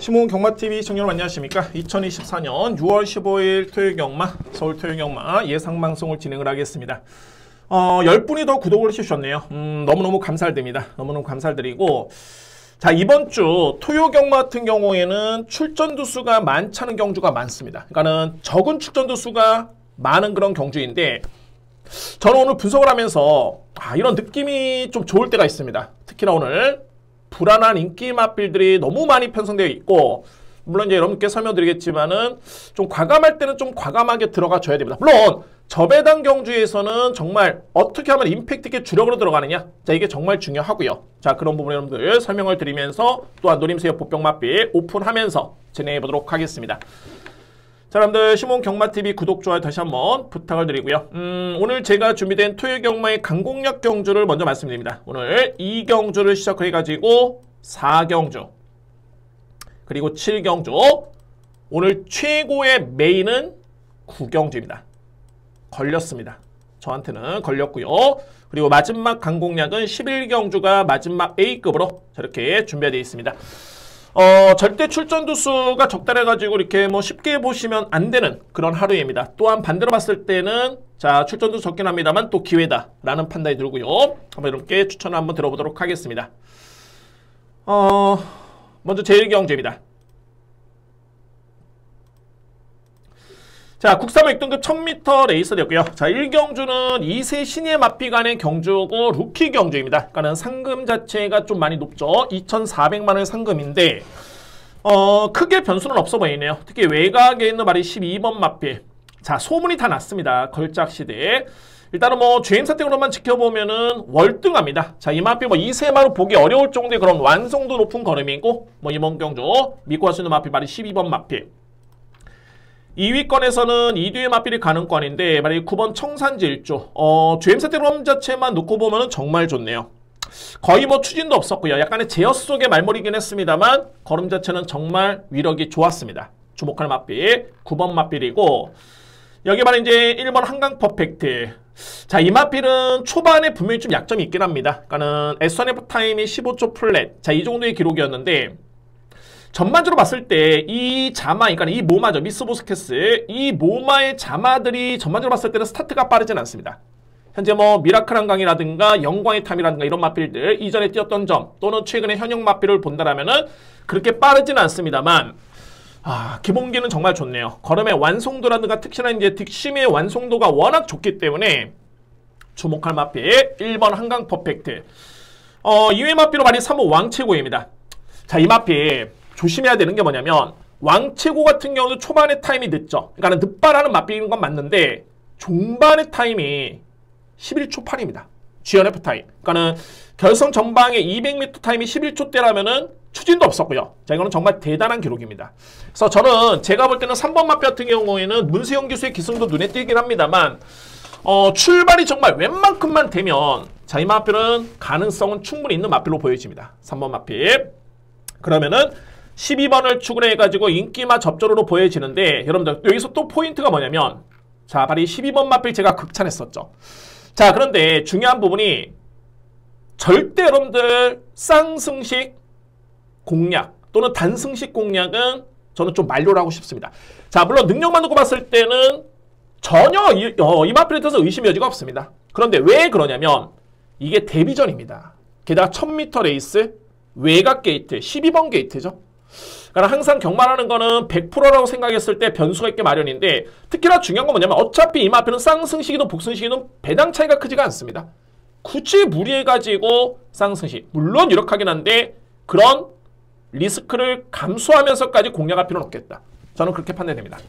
신문 경마TV 시청자 여러분 안녕하십니까. 2024년 6월 15일 토요일 경마, 서울 토요일 경마 예상방송을 진행을 하겠습니다. 10분이 더 구독을 해주셨네요. 너무너무 감사드립니다. 너무너무 감사드리고, 자, 이번 주 토요 경마 같은 경우에는 출전두 수가 많지 않은 경주가 많습니다. 그러니까는 적은 출전두 수가 많은 그런 경주인데, 저는 오늘 분석을 하면서 이런 느낌이 좀 좋을 때가 있습니다. 특히나 오늘 불안한 인기 맛빌들이 너무 많이 편성되어 있고, 물론 이제 여러분께 설명드리겠지만은 좀 과감할 때는 좀 과감하게 들어가 줘야 됩니다. 물론 저배당 경주에서는 정말 어떻게 하면 임팩트 있게 주력으로 들어가느냐, 자, 이게 정말 중요하고요. 자, 그런 부분 여러분들 설명을 드리면서 또한 노림수의 복병 맛빌 오픈하면서 진행해 보도록 하겠습니다. 자, 여러분들 신문 경마TV 구독, 좋아요 다시 한번 부탁을 드리고요. 오늘 제가 준비된 토요일 경마의 강공략 경주를 먼저 말씀드립니다. 오늘 2경주를 시작해가지고 4경주 그리고 7경주, 오늘 최고의 메인은 9경주입니다. 걸렸습니다. 저한테는 걸렸고요. 그리고 마지막 강공략은 11경주가 마지막 A급으로 저렇게 준비되어 있습니다. 절대 출전두 수가 적달해가지고 이렇게 뭐 쉽게 보시면 안 되는 그런 하루입니다. 또한 반대로 봤을 때는 자, 출전두 적긴 합니다만 또 기회다라는 판단이 들고요. 한번 이렇게 추천을 한번 들어보도록 하겠습니다. 먼저 제1경주입니다. 자, 국산화 6등급 1000m 레이서 되었고요. 자, 1경주는 2세 신예 맞비 간의 경주고 루키 경주입니다. 그러니까는 상금 자체가 좀 많이 높죠. 2,400만원 상금인데 크게 변수는 없어 보이네요. 특히 외곽에 있는 말이 12번 맞비. 자, 소문이 다 났습니다. 걸작 시대에. 일단은 뭐 주행 사택으로만 지켜보면은 월등합니다. 자, 이 마피 뭐 2세마로 보기 어려울 정도의 그런 완성도 높은 걸음이고, 뭐 이번 경주 믿고 할 수 있는 마피 말이 12번 마피. 2위권에서는 2뒤의 맞비리 가능권인데, 말이 9번 청산지 1조. 주행사태 롬 자체만 놓고 보면은 정말 좋네요. 거의 뭐 추진도 없었고요. 약간의 제어 속의 말머리긴 했습니다만, 걸음 자체는 정말 위력이 좋았습니다. 주목할 맞비 9번 맞비리고, 여기 말이 이제 1번 한강 퍼펙트. 자, 이 맞비는 초반에 분명히 좀 약점이 있긴 합니다. 그러니까는 S1F 타임이 15초 플랫. 자, 이 정도의 기록이었는데, 전반적으로 봤을 때 이 자마, 그러니까 이 모마죠. 미스보스케스. 이 모마의 자마들이 전반적으로 봤을 때는 스타트가 빠르진 않습니다. 현재 뭐 미라클 한강이라든가 영광의 탐이라든가 이런 맛빌들, 이전에 뛰었던 점 또는 최근에 현역 맛빌을 본다라면은 그렇게 빠르진 않습니다만, 기본기는 정말 좋네요. 걸음의 완성도라든가 특히나 이제 득심의 완성도가 워낙 좋기 때문에 주목할 맛빌 1번 한강 퍼펙트. 2회 맛비로 말이 3호 왕최고입니다. 자, 이 맛빌 조심해야 되는 게 뭐냐면, 왕최고 같은 경우도 초반에 타임이 늦죠. 그러니까 늦발하는 맞비인 건 맞는데 중반의 타임이 11초 8입니다. GNF 타임. 그러니까는 결승 전방에 200m 타임이 11초대라면은 추진도 없었고요. 자, 이거는 정말 대단한 기록입니다. 그래서 저는 제가 볼 때는 3번 맞비 같은 경우에는 문세영 기수의 기승도 눈에 띄긴 합니다만, 출발이 정말 웬만큼만 되면 자, 이 맞비는 가능성은 충분히 있는 맞비로 보여집니다. 3번 맞비. 그러면은 12번을 추구해가지고 인기마 접전으로 보여지는데, 여러분들 여기서 또 포인트가 뭐냐면, 자, 바로 이 12번 맞빌 제가 극찬했었죠. 자, 그런데 중요한 부분이 절대 여러분들 쌍승식 공략 또는 단승식 공략은 저는 좀 만료를 하고 싶습니다. 자, 물론 능력만 놓고 봤을 때는 전혀 이 맞빌에 대해서 의심의 여지가 없습니다. 그런데 왜 그러냐면 이게 데뷔전입니다. 게다가 1000m 레이스 외곽 게이트 12번 게이트죠. 그러니까 항상 경마라는 거는 100%라고 생각했을 때 변수가 있게 마련인데, 특히나 중요한 건 뭐냐면 어차피 이 마피는 쌍승식이든 복승식이든 배당 차이가 크지가 않습니다. 굳이 무리해가지고 쌍승식, 물론 유력하긴 한데 그런 리스크를 감수하면서까지 공략할 필요는 없겠다. 저는 그렇게 판단됩니다. 자,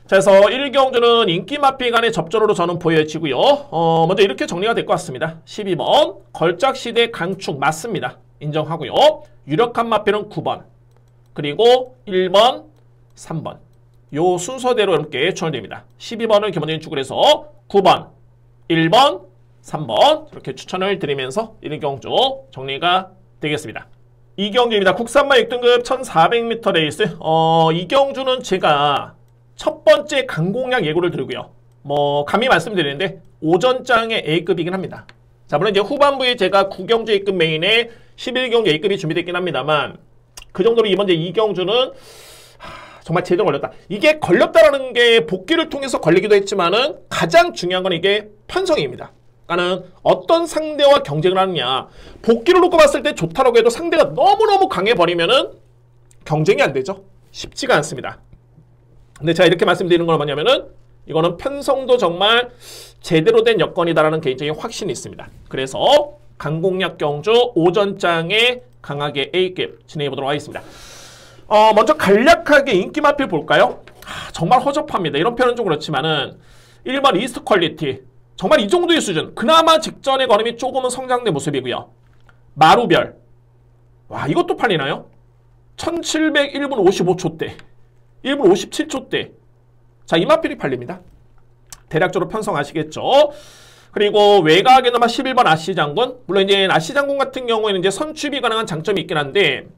그래서 1경주는 인기 마피 간의 접전으로 저는 보여지고요. 먼저 이렇게 정리가 될 것 같습니다. 12번 걸작시대 강축 맞습니다. 인정하고요. 유력한 마피는 9번 그리고 1번 3번 요 순서대로 이렇게 추천됩니다. 12번을 기본적인 축을 해서 9번 1번 3번 이렇게 추천을 드리면서 1경주 정리가 되겠습니다. 2경주입니다. 국산마 6등급 1400m 레이스. 2경주는 제가 첫 번째 강공략 예고를 드리고요. 뭐 감히 말씀드리는데 오전장의 A급이긴 합니다. 자, 물론 이제 후반부에 제가 9경주 A급 메인에 11경주 A급이 준비되어 있긴 합니다만, 그 정도로 이번 이제 이경주는 정말 제대로 걸렸다. 이게 걸렸다라는 게 복귀를 통해서 걸리기도 했지만은 가장 중요한 건 이게 편성입니다. 그러니까는 어떤 상대와 경쟁을 하느냐. 복귀를 놓고 봤을 때 좋다라고 해도 상대가 너무너무 강해버리면은 경쟁이 안 되죠. 쉽지가 않습니다. 근데 제가 이렇게 말씀드리는 건 뭐냐면은 이거는 편성도 정말 제대로 된 여건이다라는 개인적인 확신이 있습니다. 그래서 강공략 경주 오전장에 강하게 A급 진행해 보도록 하겠습니다. 먼저 간략하게 인기 마필 볼까요? 정말 허접합니다. 이런 표현은 좀 그렇지만은 1번 이스트 퀄리티 정말 이 정도의 수준. 그나마 직전의 걸음이 조금은 성장된 모습이고요. 마루별 와 이것도 팔리나요? 1700 1분 55초대 1분 57초대 자 이 마필이 팔립니다. 대략적으로 편성하시겠죠. 그리고 외곽에는 11번 아시장군 물론 이제 아시장군 같은 경우에는 이제 선취비 가능한 장점이 있긴 한데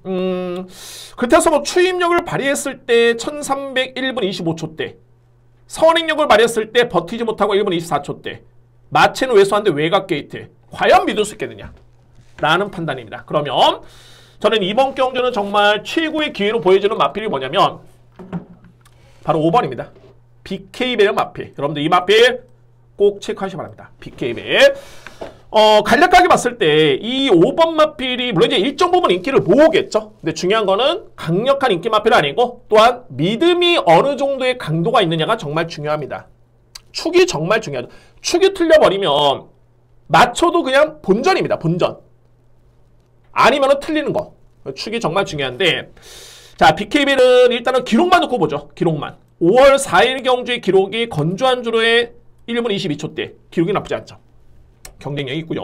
그렇다고 뭐 추임력을 발휘했을 때 1301분 25초대 선행력을 발휘했을 때 버티지 못하고 1분 24초대 마체는 왜소한데 외곽 게이트 과연 믿을 수 있겠느냐 라는 판단입니다. 그러면 저는 이번 경주는 정말 최고의 기회로 보여주는 마필이 뭐냐면 바로 5번입니다. BK벨 마필. 여러분들 이 마필 꼭 체크하시기 바랍니다. BK벨. 간략하게 봤을 때 이 5번 마필이 물론 이제 일정 부분 인기를 모으겠죠. 근데 중요한 거는 강력한 인기 마필은 아니고 또한 믿음이 어느 정도의 강도가 있느냐가 정말 중요합니다. 축이 정말 중요하죠. 축이 틀려버리면 맞춰도 그냥 본전입니다. 본전. 아니면은 틀리는 거. 축이 정말 중요한데 자 BK벨은 일단은 기록만 놓고 보죠. 기록만. 5월 4일 경주의 기록이 건조한 주로의 1분 22초대 기록이 나쁘지 않죠. 경쟁력이 있고요.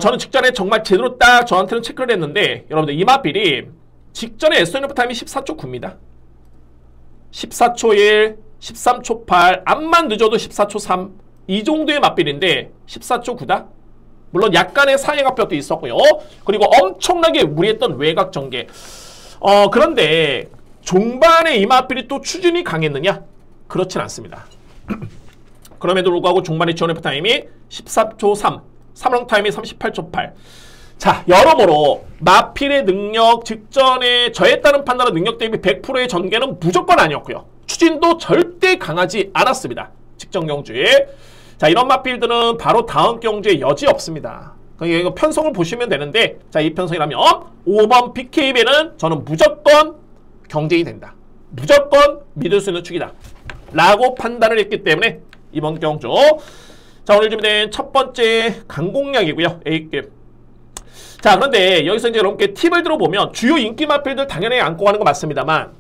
저는 직전에 정말 제대로 딱 저한테는 체크를 했는데 여러분들 이 마필이 직전에 SNF 타임이 14초 9입니다. 14초 1, 13초 8, 암만 늦어도 14초 3 이 정도의 마필인데 14초 9다? 물론 약간의 사행압력도 있었고요. 그리고 엄청나게 무리했던 외곽 전개. 그런데 종반에 이 마필이 또 추진이 강했느냐? 그렇진 않습니다. 그럼에도 불구하고 종반의 지원F 타임이 14초 3, 3롱 타임이 38초 8. 자, 여러모로 마필의 능력, 직전에 저했다는 판단은 능력 대비 100%의 전개는 무조건 아니었고요. 추진도 절대 강하지 않았습니다. 직전 경주에. 자, 이런 마필들은 바로 다음 경주에 여지 없습니다. 이거 편성을 보시면 되는데 자, 이 편성이라면 5번 BK배는 저는 무조건 경쟁이 된다. 무조건 믿을 수 있는 축이다. 라고 판단을 했기 때문에 이번 경주 자 오늘 준비된 첫 번째 강공략이고요. A급. 자 그런데 여기서 이제 여러분께 팁을 들어보면 주요 인기 마필들 당연히 안고 가는 거 맞습니다만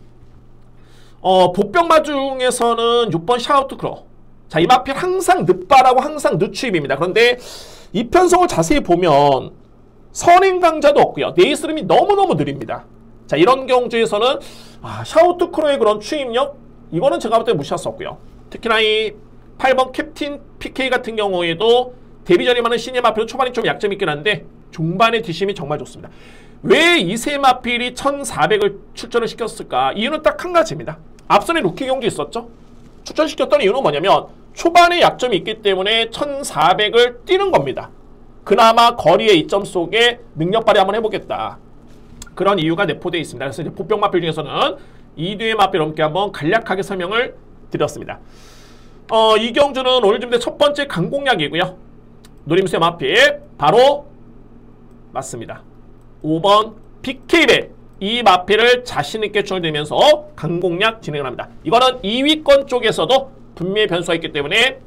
복병마 중에서는 6번 샤우트 크로 자 이 마필 항상 늦바라고 항상 늦추입입니다. 그런데 이 편성을 자세히 보면 선행 강자도 없고요. 네이스름이 너무너무 느립니다. 자 이런 경주에서는 샤우트 크로의 그런 추임력 이거는 제가 볼 때 무시할 수 없고요. 특히나 이 8번 캡틴 PK 같은 경우에도 데뷔전이 많은 시니어 마필은 초반이 좀 약점이 있긴 한데 중반의 뒷심이 정말 좋습니다. 왜 이 세 마필이 1400을 출전을 시켰을까? 이유는 딱 한 가지입니다. 앞선에 루키 경주 있었죠? 출전시켰던 이유는 뭐냐면 초반에 약점이 있기 때문에 1400을 뛰는 겁니다. 그나마 거리의 이점 속에 능력 발휘 한번 해보겠다. 그런 이유가 내포되어 있습니다. 그래서 이제 복병 마필 중에서는 이두의 마필 함께 한번 간략하게 설명을 드렸습니다. 이 경주는 오늘 준비된 첫 번째 강공략이고요. 노림수의 마필 바로 맞습니다. 5번 BK벨 이 마필을 자신있게 추천드리면서 강공략 진행을 합니다. 이거는 2위권 쪽에서도 분명히 변수가 있기 때문에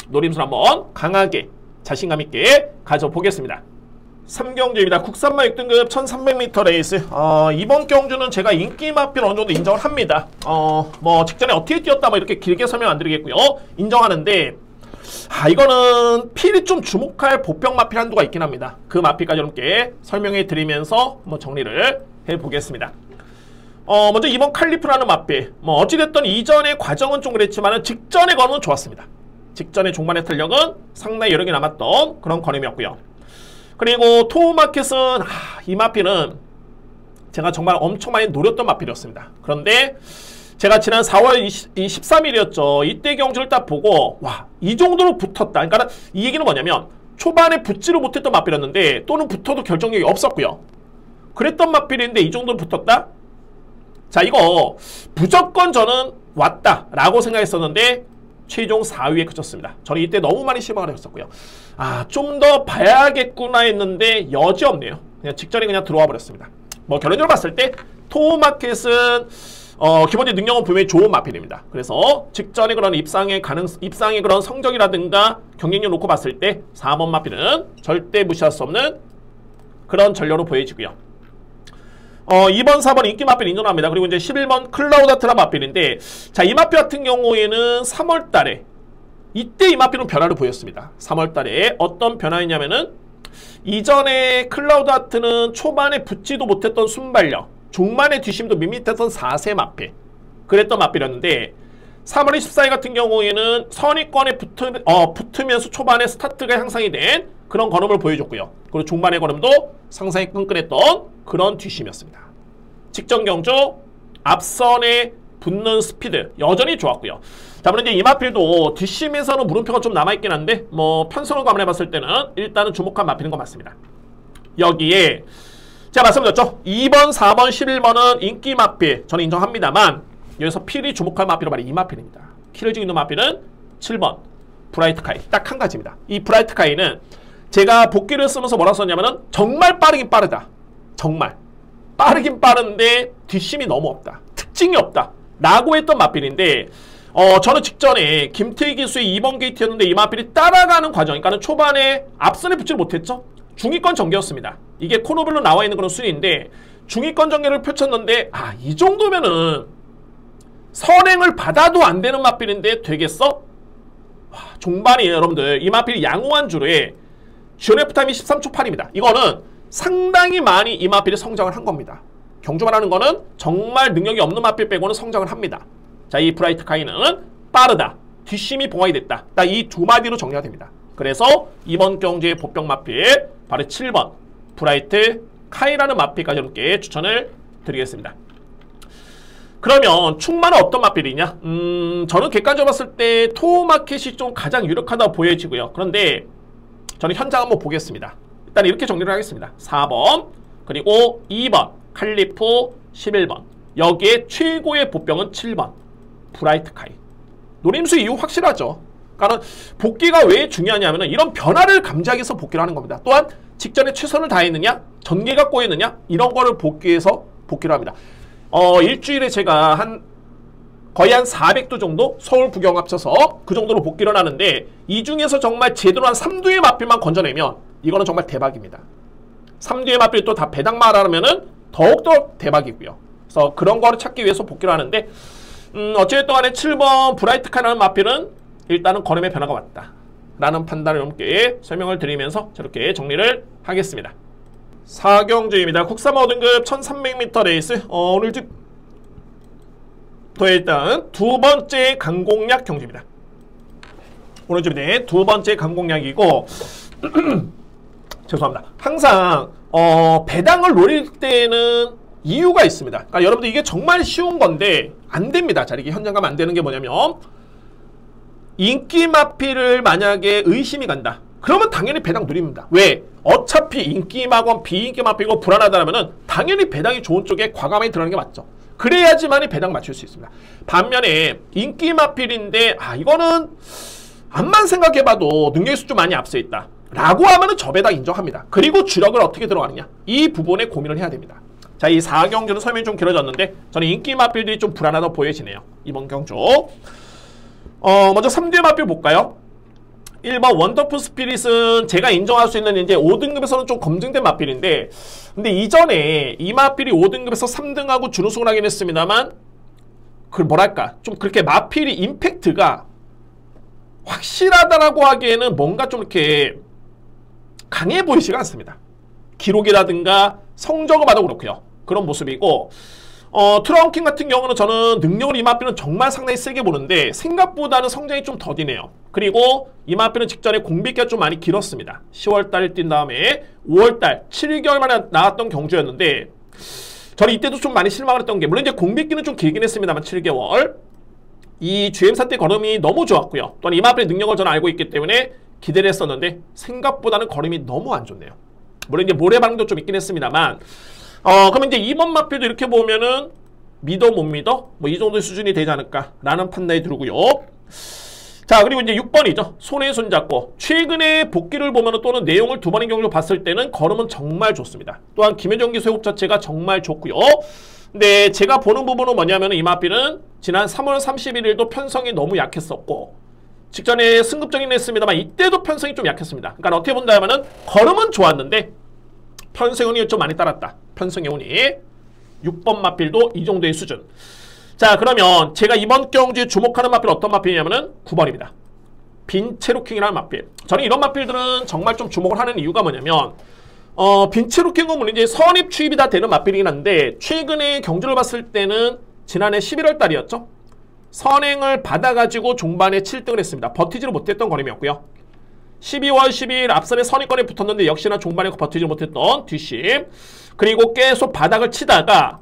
노림수를 한번 강하게 자신감 있게 가져보겠습니다. 3경주입니다. 국산마 6등급 1300m 레이스. 이번 경주는 제가 인기 마필 어느 정도 인정을 합니다. 뭐 직전에 어떻게 뛰었다 뭐 이렇게 길게 설명 안 드리겠고요. 인정하는데 이거는 필히 좀 주목할 복병 마필 한도가 있긴 합니다. 그 마필까지 여러분께 설명해 드리면서 뭐 정리를 해보겠습니다. 먼저 이번 칼리프라는 마필. 뭐 어찌됐든 이전의 과정은 좀 그랬지만 직전의 걸음은 좋았습니다. 직전의 종반의 탄력은 상당히 여력이 남았던 그런 걸음이었고요. 그리고 토우마켓은 이 마필은 제가 정말 엄청 많이 노렸던 마필이었습니다. 그런데 제가 지난 4월 13일이었죠. 이때 경주를 딱 보고 와, 이 정도로 붙었다. 그러니까 이 얘기는 뭐냐면 초반에 붙지를 못했던 마필이었는데 또는 붙어도 결정력이 없었고요. 그랬던 마필인데 이 정도로 붙었다? 자, 이거 무조건 저는 왔다라고 생각했었는데 최종 4위에 그쳤습니다. 저는 이때 너무 많이 실망을 했었고요. 아, 좀 더 봐야겠구나 했는데 여지없네요. 그냥 직전에 그냥 들어와 버렸습니다. 뭐 결론적으로 봤을 때 토마켓은 기본적인 능력은 분명히 좋은 마필입니다. 그래서 직전에 그런 입상의 그런 성적이라든가 경쟁력 놓고 봤을 때 4번 마필은 절대 무시할 수 없는 그런 전력으로 보여지고요. 2번, 4번 인기 마필 인정합니다. 그리고 이제 11번 클라우다트라 마필인데, 자, 이 마필 같은 경우에는 3월 달에, 이때 이 마필은 변화를 보였습니다. 3월 달에 어떤 변화였냐면은, 이전에 클라우다트는 초반에 붙지도 못했던 순발력, 중반에 뒷심도 밋밋했던 4세 마필, 그랬던 마필이었는데, 3월 24일 같은 경우에는 선위권에 붙으면서 초반에 스타트가 향상이 된 그런 걸음을 보여줬고요. 그리고 중반의 걸음도 상당히 끈끈했던 그런 뒷심이었습니다. 직전 경주 앞선에 붙는 스피드 여전히 좋았고요. 자, 물론 이제 이마필도 뒷심에서는 물음표가 좀 남아있긴 한데 뭐 편성을 감안해봤을 때는 일단은 주목한 마필인 것 맞습니다. 여기에 제가 말씀드렸죠. 2번, 4번, 11번은 인기 마필 저는 인정합니다만 여기서 필이 주목할 마필은 바로 이 마필입니다. 키를 지고 있는 마필은 7번 브라이트 카이 딱 한 가지입니다. 이 브라이트 카이는 제가 복귀를 쓰면서 뭐라 썼냐면은 정말 빠르긴 빠르다. 정말 빠르긴 빠른데 뒷심이 너무 없다. 특징이 없다. 라고 했던 마필인데 저는 직전에 김태희 기수의 2번 게이트였는데 이 마필이 따라가는 과정, 그러니까 초반에 앞선에 붙지를 못했죠. 중위권 전개였습니다. 이게 코너별로 나와 있는 그런 순위인데 중위권 전개를 펼쳤는데 이 정도면은 선행을 받아도 안 되는 마필인데 되겠어? 종반이에요, 여러분들. 이 마필이 양호한 주로에 GNF 타임이 13초 8입니다. 이거는 상당히 많이 이 마필이 성장을 한 겁니다. 경주만 하는 거는 정말 능력이 없는 마필 빼고는 성장을 합니다. 자, 이 브라이트 카이는 빠르다. 뒷심이 봉합이 됐다. 딱 이 두 마디로 정리가 됩니다. 그래서 이번 경주의 보병 마필 바로 7번 브라이트 카이라는 마필까지 여러분께 추천을 드리겠습니다. 그러면 충만은 어떤 마필이냐? 저는 객관적으로 봤을 때 토마켓이 좀 가장 유력하다고 보여지고요. 그런데 저는 현장 한번 보겠습니다. 일단 이렇게 정리를 하겠습니다. 4번 그리고 2번 칼리프 11번 여기에 최고의 보병은 7번 브라이트 카이. 노림수 이유 확실하죠. 그러니까 복귀가 왜 중요하냐면 이런 변화를 감지하기 위해서 복귀를 하는 겁니다. 또한 직전에 최선을 다했느냐 전개가 꼬였느냐 이런 거를 복귀해서 복귀를 합니다. 일주일에 제가 거의 한 400도 정도 서울 구경 합쳐서 그 정도로 복귀를 하는데 이 중에서 정말 제대로 한 3두의 마필만 건져내면 이거는 정말 대박입니다. 3두의 마필 또 다 배당마라면은 더욱더 대박이고요. 그래서 그런 거를 찾기 위해서 복귀를 하는데 어쨌든 간에 7번 브라이트 카라는 마필은 일단은 걸음의 변화가 왔다 라는 판단을 여러분께 설명을 드리면서 저렇게 정리를 하겠습니다. 4경주입니다. 국산 5등급 1300m 레이스 오늘 집 일단 두 번째 강공략 경주입니다. 오늘 집에 두 번째 강공략이고 죄송합니다. 항상 배당을 노릴 때는 이유가 있습니다. 그러니까 여러분들 이게 정말 쉬운 건데 안 됩니다. 자, 이렇게 현장 가면 안 되는 게 뭐냐면 인기 마필을 만약에 의심이 간다. 그러면 당연히 배당 누립니다. 왜? 어차피 인기 마건 비인기 마필이고 불안하다면 당연히 배당이 좋은 쪽에 과감하게 들어가는 게 맞죠. 그래야지만이 배당 맞출 수 있습니다. 반면에 인기 마필인데 이거는 암만 생각해봐도 능력에서 좀 많이 앞서 있다 라고 하면은 저 배당 인정합니다. 그리고 주력을 어떻게 들어가느냐 이 부분에 고민을 해야 됩니다. 자, 이 4경주는 설명이 좀 길어졌는데 저는 인기 마필들이 좀 불안하다고 보여지네요. 이번 경주 먼저 3두의 마필 볼까요? 1번 원더풀 스피릿은 제가 인정할 수 있는 이제 5등급에서는 좀 검증된 마필인데 근데 이전에 이 마필이 5등급에서 3등하고 준우승을 하긴 했습니다만 뭐랄까 좀 그렇게 마필이 임팩트가 확실하다라고 하기에는 뭔가 좀 이렇게 강해 보이지가 않습니다. 기록이라든가 성적을 봐도 그렇고요. 그런 모습이고 트라운킹 같은 경우는 저는 능력을 이 마필은 정말 상당히 세게 보는데 생각보다는 성장이 좀 더디네요. 그리고 이 마필은 직전에 공백기가 좀 많이 길었습니다. 10월달에 뛴 다음에 5월달 7개월 만에 나왔던 경주였는데 저는 이때도 좀 많이 실망을 했던 게 물론 이제 공백기는 좀 길긴 했습니다만 7개월 이 GM사 때 걸음이 너무 좋았고요. 또한 이 마필의 능력을 저는 알고 있기 때문에 기대를 했었는데 생각보다는 걸음이 너무 안 좋네요. 물론 이제 모래 반응도 좀 있긴 했습니다만 그러면 이제 2번 마필도 이렇게 보면은 믿어 못 믿어? 뭐 이 정도의 수준이 되지 않을까라는 판단이 들고요. 자, 그리고 이제 6번이죠. 손에 손잡고. 최근에 복귀를 보면은 또는 내용을 두 번의 경우로 봤을 때는 걸음은 정말 좋습니다. 또한 김효정 기수의 호흡 자체가 정말 좋고요. 근데 제가 보는 부분은 뭐냐면은 이 마필은 지난 3월 31일도 편성이 너무 약했었고 직전에 승급적이긴 했습니다만 이때도 편성이 좀 약했습니다. 그러니까 어떻게 본다면은 걸음은 좋았는데 편성의 운이 좀 많이 따랐다. 편성의 운이. 6번 마필도 이 정도의 수준. 자, 그러면 제가 이번 경주에 주목하는 마필 어떤 마필이냐면은 9번입니다. 빈 체로킹이라는 마필. 저는 이런 마필들은 정말 좀 주목을 하는 이유가 뭐냐면 빈 체로킹은 물론 이제 선입 추입이 다 되는 마필이긴 한데 최근에 경주를 봤을 때는 지난해 11월 달이었죠. 선행을 받아가지고 종반에 7등을 했습니다. 버티지를 못했던 걸음이었고요. 12월 12일 앞선에 선입권에 붙었는데 역시나 종반에 버티지 못했던 뒷심. 그리고 계속 바닥을 치다가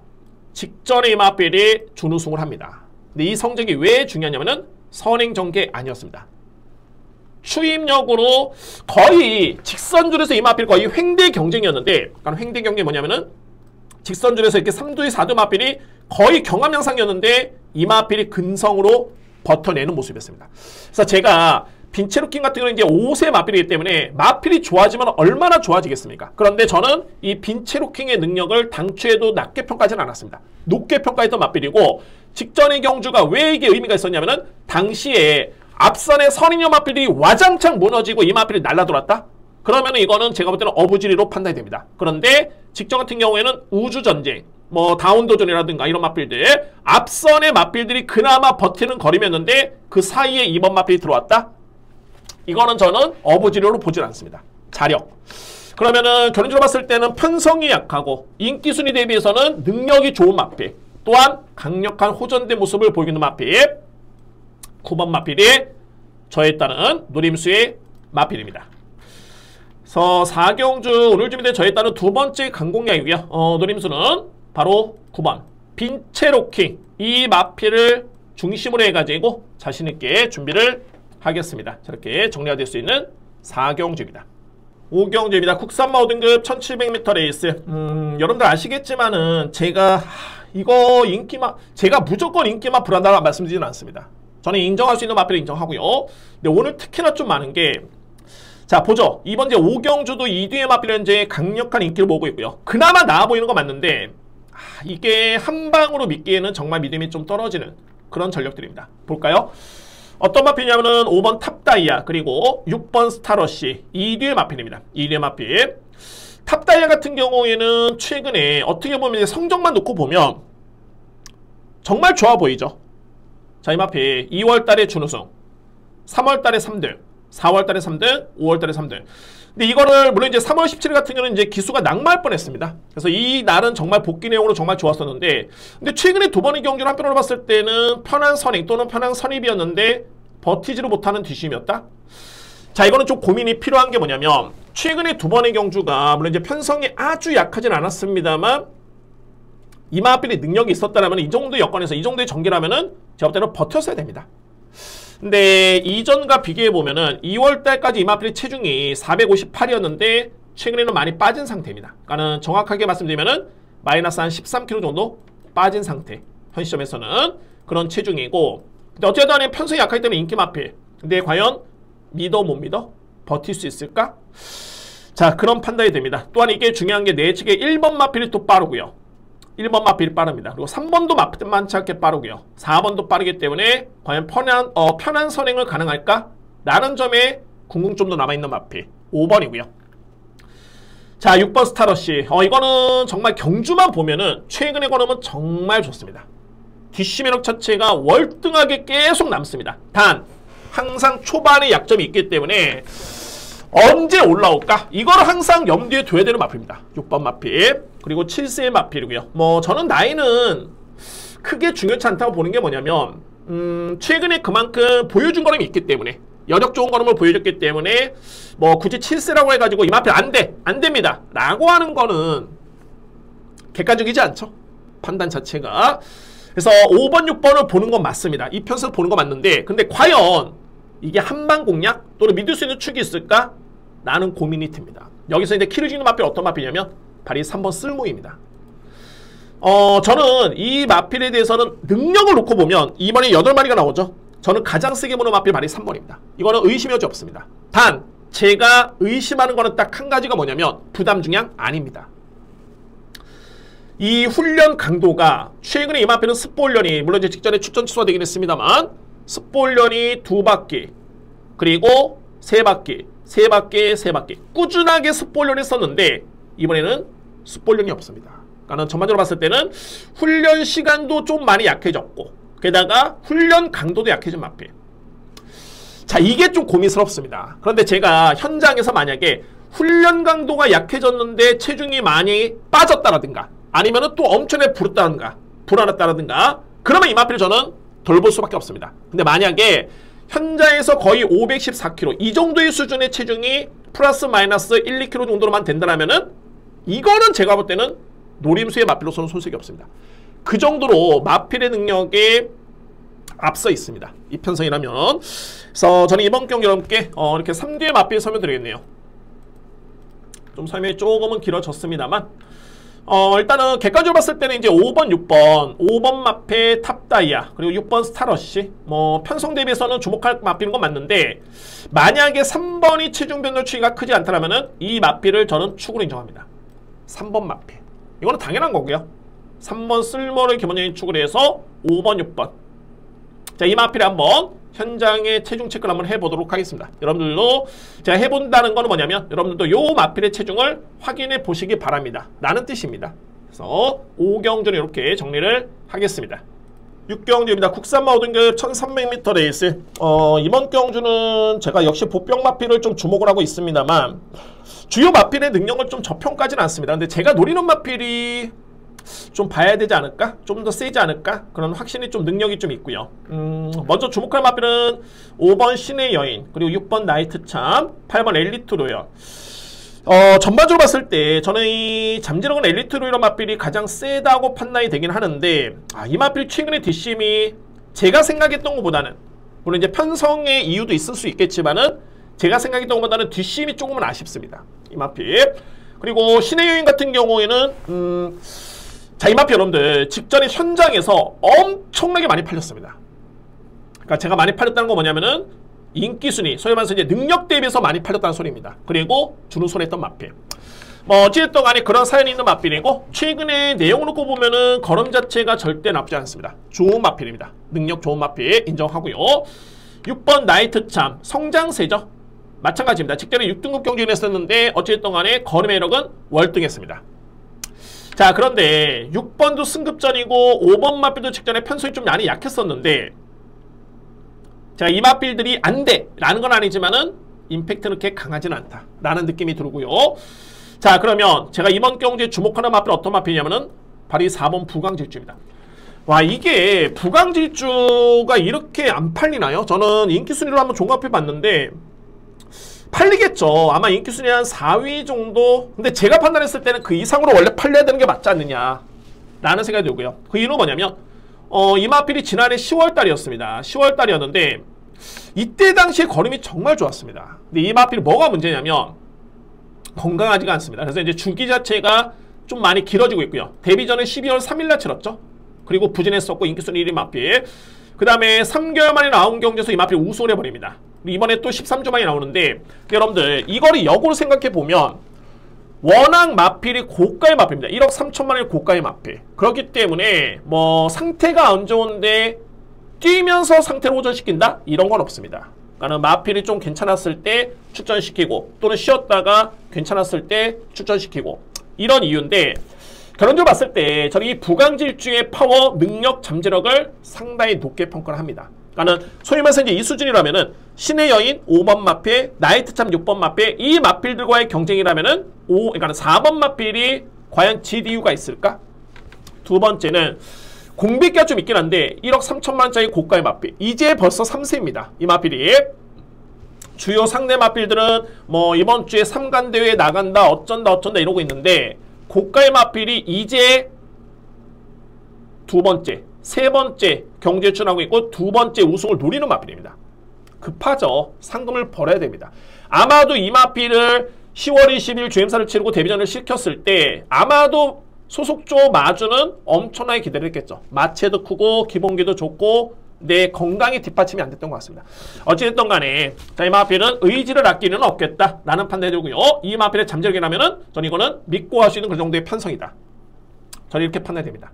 직전에 이 마필이 준우승을 합니다. 근데 이 성적이 왜 중요하냐면은 선행 전개 아니었습니다. 추임력으로 거의 직선줄에서 이 마필 거의 횡대 경쟁이었는데, 그러니까 횡대 경쟁이 뭐냐면은 직선줄에서 이렇게 3두, 4두 마필이 거의 경합 양상이었는데 이 마필이 근성으로 버텨내는 모습이었습니다. 그래서 제가 빈체로킹 같은 경우는 이제 5세 마필이기 때문에 마필이 좋아지면 얼마나 좋아지겠습니까? 그런데 저는 이 빈체로킹의 능력을 당초에도 낮게 평가하지는 않았습니다. 높게 평가했던 마필이고 직전의 경주가 왜 이게 의미가 있었냐면은 당시에 앞선의 선인형 마필들이 와장창 무너지고 이 마필이 날라돌았다? 그러면은 이거는 제가 볼 때는 어부지리로 판단이 됩니다. 그런데 직전 같은 경우에는 우주전쟁, 뭐 다운도전이라든가 이런 마필들, 앞선의 마필들이 그나마 버티는 거리였는데 그 사이에 2번 마필이 들어왔다? 이거는 저는 어부지리로 보질 않습니다. 자력. 그러면은 결론적으로 봤을 때는 편성이 약하고 인기순위 대비해서는 능력이 좋은 마필, 또한 강력한 호전된 모습을 보이는 마필, 9번 마필이 저에 따른 노림수의 마필입니다. 그래서 4경주 오늘 준비된 저에 따른 두 번째 강공략이고요. 노림수는 바로 9번 빈체로킹, 이 마필을 중심으로 해가지고 자신있게 준비를 하겠습니다. 저렇게 정리가 될 수 있는 4경주입니다. 5경주입니다. 국산마 5등급 1700m 레이스. 여러분들 아시겠지만은 제가 이거 인기마, 제가 무조건 인기마 불안하다고 말씀드리지는 않습니다. 저는 인정할 수 있는 마필을 인정하고요. 근데 오늘 특히나 좀 많은 게, 자 보죠. 이번 이제 5경주도 2뒤의 마필은 이제 강력한 인기를 모으고 있고요. 그나마 나아 보이는 거 맞는데 이게 한 방으로 믿기에는 정말 믿음이 좀 떨어지는 그런 전력들입니다. 볼까요? 어떤 마필이냐면은 5번 탑다이아, 그리고 6번 스타러시, 2뒤의 마필입니다. 2뒤의 마필. 탑다이아 같은 경우에는 최근에 어떻게 보면 이제 성적만 놓고 보면 정말 좋아 보이죠. 자, 이 마필 2월달에 준우승, 3월달에 3등, 4월달에 3등, 5월달에 3등. 근데 이거를 물론 이제 3월 17일 같은 경우는 이제 기수가 낙마할 뻔했습니다. 그래서 이 날은 정말 복귀 내용으로 정말 좋았었는데, 근데 최근에 두 번의 경기를 한편으로 봤을 때는 편한 선행 또는 편한 선입이었는데 버티지를 못하는 뒷심이었다. 자, 이거는 좀 고민이 필요한 게 뭐냐면 최근에 두 번의 경주가 물론 이제 편성이 아주 약하진 않았습니다만 이 마필이 능력이 있었다라면 이 정도 여건에서 이 정도의 전개라면은 제가 볼 때는 버텼어야 됩니다. 근데 이전과 비교해보면은 2월달까지 이 마필의 체중이 458이었는데 최근에는 많이 빠진 상태입니다. 그러니까는 정확하게 말씀드리면은 마이너스 한 13kg 정도 빠진 상태. 현 시점에서는 그런 체중이고, 근데 어쨌든 간에 편성이 약하기 때문에 인기 마필. 근데 과연 믿어 못 믿어? 버틸 수 있을까? 자, 그런 판단이 됩니다. 또한 이게 중요한 게 내측에 1번 마필이 또 빠르고요. 1번 마필이 빠릅니다. 그리고 3번도 만만치 않게 빠르고요. 4번도 빠르기 때문에 과연 편한 선행을 가능할까? 라는 점에 궁금점도 남아있는 마필 5번이고요. 자, 6번 스타러시. 이거는 정말 경주만 보면은 최근의 걸음은 정말 좋습니다. 뒷시매력 자체가 월등하게 계속 남습니다. 단 항상 초반에 약점이 있기 때문에 언제 올라올까? 이걸 항상 염두에 둬야 되는 마필입니다. 6번 마필. 그리고 7세의 마필이고요. 뭐 저는 나이는 크게 중요치 않다고 보는 게 뭐냐면 최근에 그만큼 보여준 걸음이 있기 때문에, 여력 좋은 걸음을 보여줬기 때문에 뭐 굳이 7세라고 해가지고 이 마필 안 됩니다 라고 하는 거는 객관적이지 않죠. 판단 자체가. 그래서 5번, 6번을 보는 건 맞습니다. 이 편에서 보는 거 맞는데, 근데 과연 이게 한방 공략 또는 믿을 수 있는 축이 있을까? 라는 고민이 듭니다. 여기서 이제 키를 짓는 마필 어떤 마필이냐면 바로 이 3번 쓸모입니다. 저는 이 마필에 대해서는 능력을 놓고 보면 이번에 8마리가 나오죠. 저는 가장 세게 보는 마필 말이 3번입니다. 이거는 의심이 여지 없습니다. 단 제가 의심하는 거는 딱 한 가지가 뭐냐면 부담 중량 아닙니다. 이 훈련 강도가 최근에 이 마필은 습보훈련이 물론 이제 직전에 출전 취소가 되긴 했습니다만 습보훈련이 2바퀴 그리고 3바퀴 3바퀴 3바퀴 꾸준하게 습보훈련을 했었는데 이번에는 습보훈련이 없습니다. 그러니까 전반적으로 봤을 때는 훈련 시간도 좀 많이 약해졌고 게다가 훈련 강도도 약해진 마필. 자, 이게 좀 고민스럽습니다. 그런데 제가 현장에서 만약에 훈련 강도가 약해졌는데 체중이 많이 빠졌다라든가 아니면은 또 엄청나게 불었다든가 불안했다라든가 그러면 이 마필을 저는 덜 볼 수밖에 없습니다. 근데 만약에 현장에서 거의 514kg 이 정도의 수준의 체중이 플러스 마이너스 1, 2kg 정도로만 된다면은 이거는 제가 볼 때는 노림수의 마필로서는 손색이 없습니다. 그 정도로 마필의 능력에 앞서 있습니다. 이 편성이라면. 그래서 저는 이번 경기 여러분께 이렇게 3뒤의 마필 설명드리겠네요. 좀 설명이 조금은 길어졌습니다만 일단은 객관적으로 봤을 때는 이제 5번, 5번 마필 탑다이아 그리고 6번 스타러쉬 뭐 편성 대비해서는 주목할 마필인 건 맞는데 만약에 3번이 체중 변동 추이가 크지 않다면은 이 마필을 저는 축으로 인정합니다. 3번 마필 이거는 당연한 거고요. 3번 쓸모를 기본적인 축으로 해서 5번, 6번 자, 이 마필에 한번 현장의 체중 체크를 한번 해보도록 하겠습니다. 여러분들도 제가 해본다는 거는 뭐냐면 여러분들도 요 마필의 체중을 확인해 보시기 바랍니다. 라는 뜻입니다. 그래서 5경주는 이렇게 정리를 하겠습니다. 6경주입니다. 국산 마우등급 1300m 레이스. 이번 경주는 제가 역시 보병 마필을 좀 주목을 하고 있습니다만 주요 마필의 능력을 좀 저평가하지는 않습니다. 근데 제가 노리는 마필이 좀 봐야 되지 않을까? 좀 더 세지 않을까? 그런 확신이 좀 능력이 좀 있고요. 먼저 주목할 마필은 5번 신의 여인, 그리고 6번 나이트참, 8번 엘리트 로열. 전반적으로 봤을 때 저는 이 잠재력은 엘리트 로열 마필이 가장 세다고 판단이 되긴 하는데 이 마필 최근에 뒷심이 제가 생각했던 것보다는 물론 이제 편성의 이유도 있을 수 있겠지만은 제가 생각했던 것보다는 뒷심이 조금은 아쉽습니다. 이 마필. 그리고 신의 여인 같은 경우에는 자, 이 마필 여러분들 직전에 현장에서 엄청나게 많이 팔렸습니다. 그러니까 제가 많이 팔렸다는 거 뭐냐면은 인기순위, 소위 말해서 이제 능력 대비해서 많이 팔렸다는 소리입니다. 그리고 주로 손했던 마필. 뭐 어찌됐든 간에 그런 사연이 있는 마필이고 최근에 내용을 놓고 보면은 걸음 자체가 절대 나쁘지 않습니다. 좋은 마필입니다. 능력 좋은 마필 인정하고요. 6번 나이트참 성장세죠. 마찬가지입니다. 직전에 6등급 경쟁을 했었는데 어찌됐든 간에 걸음의 이력은 월등했습니다. 자, 그런데 6번도 승급전이고 5번 마필도 직전에 편성이 좀 많이 약했었는데 자, 이 마필들이 안 돼! 라는 건 아니지만은 임팩트는 그렇게 강하지는 않다 라는 느낌이 들고요. 자, 그러면 제가 이번 경주에 주목하는 마필은 어떤 마필이냐면은 바로 이 4번 부광질주입니다. 와, 이게 부광질주가 이렇게 안 팔리나요? 저는 인기순위로 한번 종합해 봤는데 팔리겠죠. 아마 인기순위 한 4위 정도. 근데 제가 판단했을 때는 그 이상으로 원래 팔려야 되는 게 맞지 않느냐 라는 생각이 들고요. 그 이유는 뭐냐면 이 마필이 지난해 10월달이었습니다. 10월달이었는데 이때 당시에 걸음이 정말 좋았습니다. 근데 이 마필이 뭐가 문제냐면 건강하지가 않습니다. 그래서 이제 주기 자체가 좀 많이 길어지고 있고요. 데뷔 전에 12월 3일날 치렀죠. 그리고 부진했었고 인기순위 1위 마필. 그 다음에 3개월 만에 나온 경기에서 이 마필 우승을 해버립니다. 이번에 또 13주 만에 나오는데 여러분들 이거를 역으로 생각해보면 워낙 마필이 고가의 마필입니다. 1억 3천만 원의 고가의 마필. 그렇기 때문에 뭐 상태가 안 좋은데 뛰면서 상태를 호전시킨다? 이런 건 없습니다. 그러니까 마필이 좀 괜찮았을 때 출전시키고 또는 쉬었다가 괜찮았을 때 출전시키고 이런 이유인데 결론적으로 봤을 때 저는 이 부광질주의 파워, 능력, 잠재력을 상당히 높게 평가를 합니다. 그러니까 소위 말해서 이제 이 수준이라면은 신의 여인 5번 마필, 나이트참 6번 마필, 이 마필들과의 경쟁이라면은 그러니까 4번 마필이 과연 질 이유가 있을까? 두 번째는 공백기가 좀 있긴 한데 1억 3천만 원짜리 고가의 마필. 이제 벌써 3세입니다. 이 마필이. 주요 상대 마필들은 뭐 이번 주에 3간 대회에 나간다 어쩐다 이러고 있는데 고가의 마필이 이제 두 번째, 세 번째 경주에 출연하고 있고 두 번째 우승을 노리는 마필입니다. 급하죠. 상금을 벌어야 됩니다. 아마도 이 마필을 10월 20일 주행사를 치르고 데뷔전을 시켰을 때 아마도 소속조 마주는 엄청나게 기대를 했겠죠. 마체도 크고 기본기도 좋고 내 건강이 뒷받침이 안 됐던 것 같습니다. 어찌됐든 간에 자, 이 마필은 의지를 아끼는 없겠다 라는 판단이 들고요. 이 마필의 잠재력이 나면은 저는 이거는 믿고 할 수 있는 그 정도의 편성이다. 저는 이렇게 판단이 됩니다.